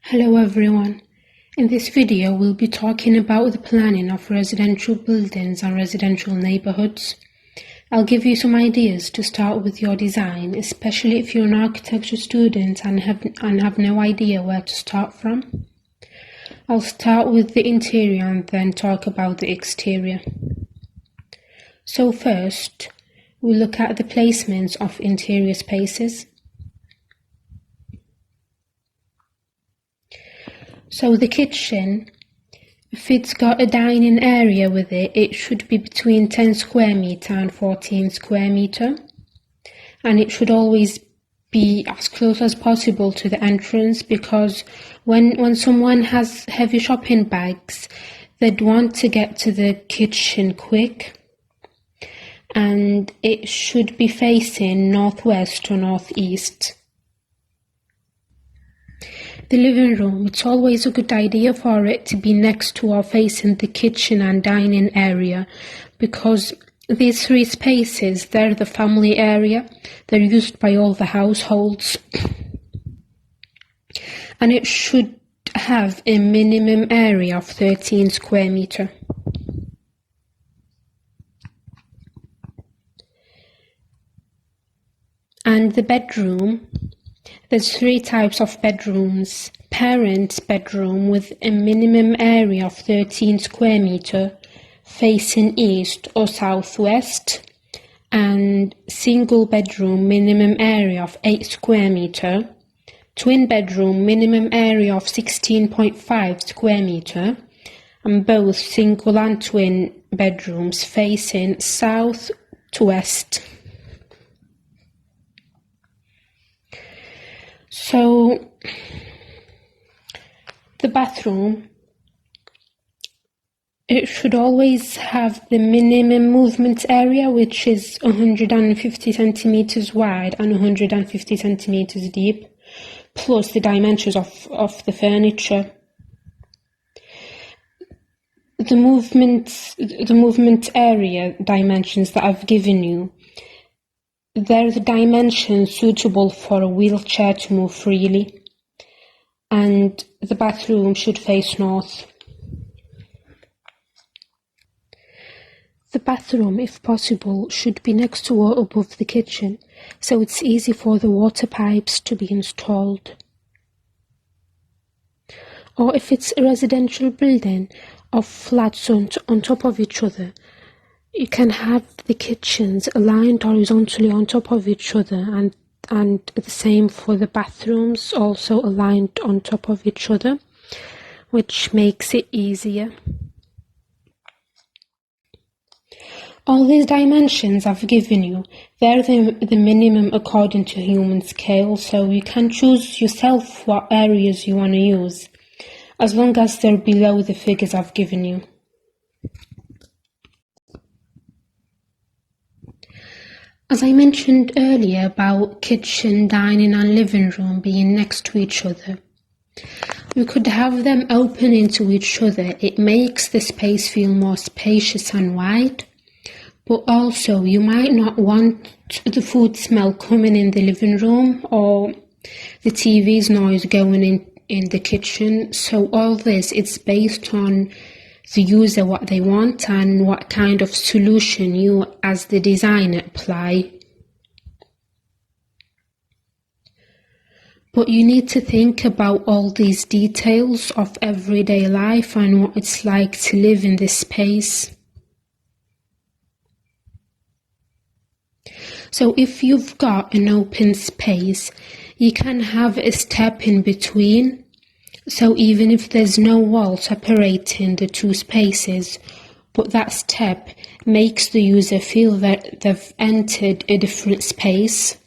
Hello everyone. In this video we'll be talking about the planning of residential buildings and residential neighbourhoods. I'll give you some ideas to start with your design, especially if you're an architecture student and have no idea where to start from. I'll start with the interior and then talk about the exterior. So first, we'll look at the placements of interior spaces. So the kitchen, if it's got a dining area with it, it should be between 10 square metre and 14 square metre. And it should always be as close as possible to the entrance, because when someone has heavy shopping bags, they'd want to get to the kitchen quick. And it should be facing northwest or northeast. The living room, it's always a good idea for it to be next to or facing the kitchen and dining area, because these three spaces, they're the family area. They're used by all the households. And it should have a minimum area of 13 square metre. And the bedroom, there's three types of bedrooms. Parents' bedroom with a minimum area of 13 square metre facing east or southwest, and single bedroom minimum area of 8 square metre, twin bedroom minimum area of 16.5 square metre, and both single and twin bedrooms facing south to west. So the bathroom, it should always have the minimum movement area, which is 150 centimetres wide and 150 centimetres deep, plus the dimensions of the furniture. The movement area dimensions that I've given you, they're the dimensions suitable for a wheelchair to move freely, and the bathroom should face north. The bathroom, if possible, should be next to or above the kitchen, so it's easy for the water pipes to be installed. Or if it's a residential building of flats on top of each other, you can have the kitchens aligned horizontally on top of each other, and the same for the bathrooms, also aligned on top of each other, which makes it easier. All these dimensions I've given you, they're the minimum according to human scale, so you can choose yourself what areas you want to use, as long as they're below the figures I've given you. As I mentioned earlier about kitchen, dining and living room being next to each other, we could have them open into each other. It makes the space feel more spacious and wide, but also you might not want the food smell coming in the living room or the TV's noise going in the kitchen. So all this, it's based on the user, what they want and what kind of solution you as the designer apply. But you need to think about all these details of everyday life and what it's like to live in this space. So if you've got an open space, you can have a step in between. So even if there's no wall separating the two spaces, but that step makes the user feel that they've entered a different space.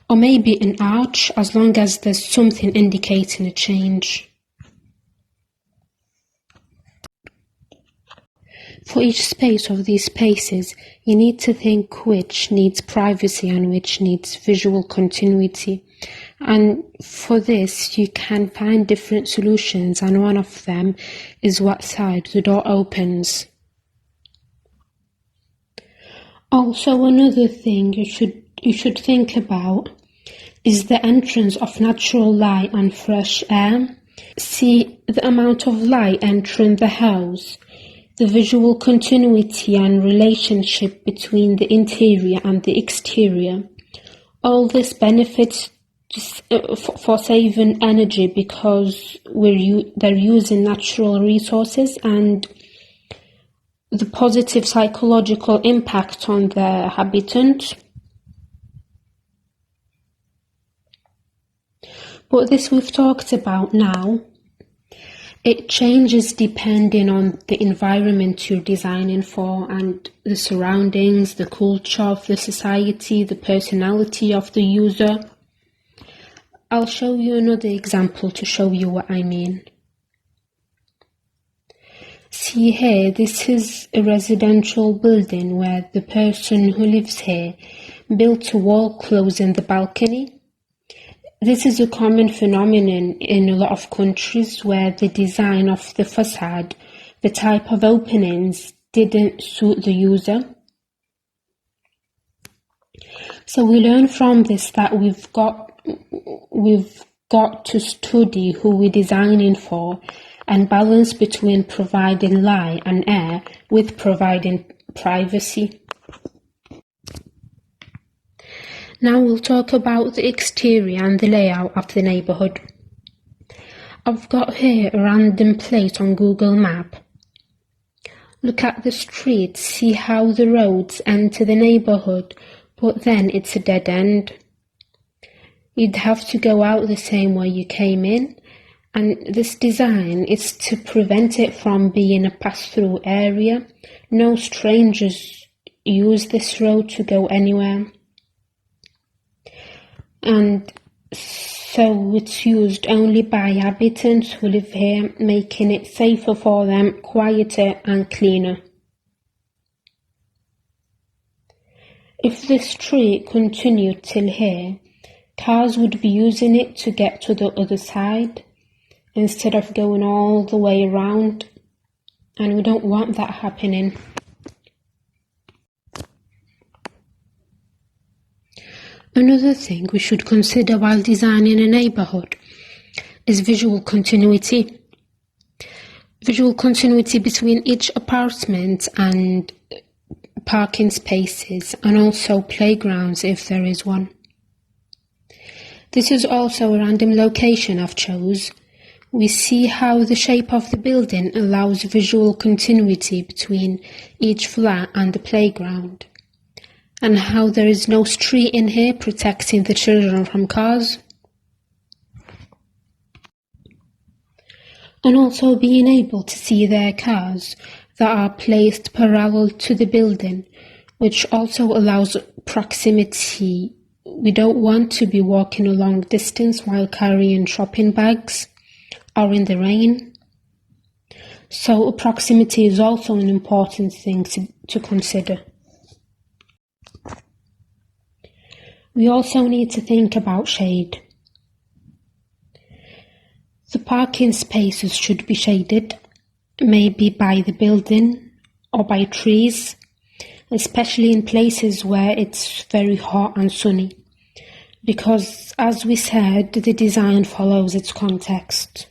Or maybe an arch, as long as there's something indicating a change. For each space of these spaces, you need to think which needs privacy and which needs visual continuity. And for this, you can find different solutions, and one of them is what side the door opens. Also, another thing you should think about is the entrance of natural light and fresh air. See the amount of light entering the house, the visual continuity and relationship between the interior and the exterior. All this benefits for saving energy because they're using natural resources, and the positive psychological impact on the habitant. But this we've talked about now. It changes depending on the environment you're designing for and the surroundings, the culture of the society, the personality of the user. I'll show you another example to show you what I mean. See here, this is a residential building where the person who lives here built a wall closing the balcony. This is a common phenomenon in a lot of countries where the design of the facade, the type of openings, didn't suit the user. So we learn from this that we've got to study who we're designing for and balance between providing light and air with providing privacy. Now we'll talk about the exterior and the layout of the neighbourhood. I've got here a random place on Google Map. Look at the street, see how the roads enter the neighbourhood, but then it's a dead end. You'd have to go out the same way you came in, and this design is to prevent it from being a pass-through area. No strangers use this road to go anywhere. And so it's used only by inhabitants who live here, making it safer for them, quieter and cleaner. If the street continued till here, cars would be using it to get to the other side instead of going all the way around, and we don't want that happening. Another thing we should consider while designing a neighbourhood is visual continuity. Visual continuity between each apartment and parking spaces, and also playgrounds if there is one. This is also a random location I've chose. We see how the shape of the building allows visual continuity between each flat and the playground, and how there is no street in here protecting the children from cars. And also being able to see their cars that are placed parallel to the building, which also allows proximity. We don't want to be walking a long distance while carrying shopping bags or in the rain. So proximity is also an important thing to consider. We also need to think about shade. The parking spaces should be shaded, maybe by the building or by trees, especially in places where it's very hot and sunny, because, as we said, the design follows its context.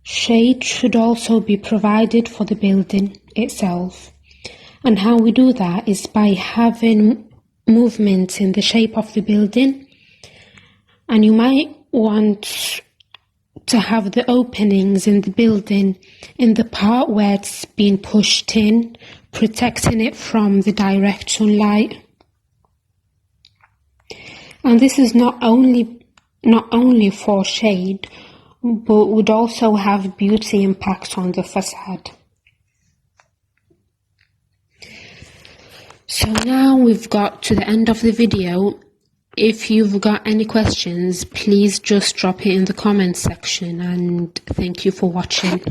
Shade should also be provided for the building itself, and how we do that is by having movement in the shape of the building, and you might want to have the openings in the building in the part where it's been pushed in, protecting it from the direct sunlight. And this is not only for shade, but would also have beauty impact on the facade. So now we've got to the end of the video. If you've got any questions, please just drop it in the comments section, and thank you for watching.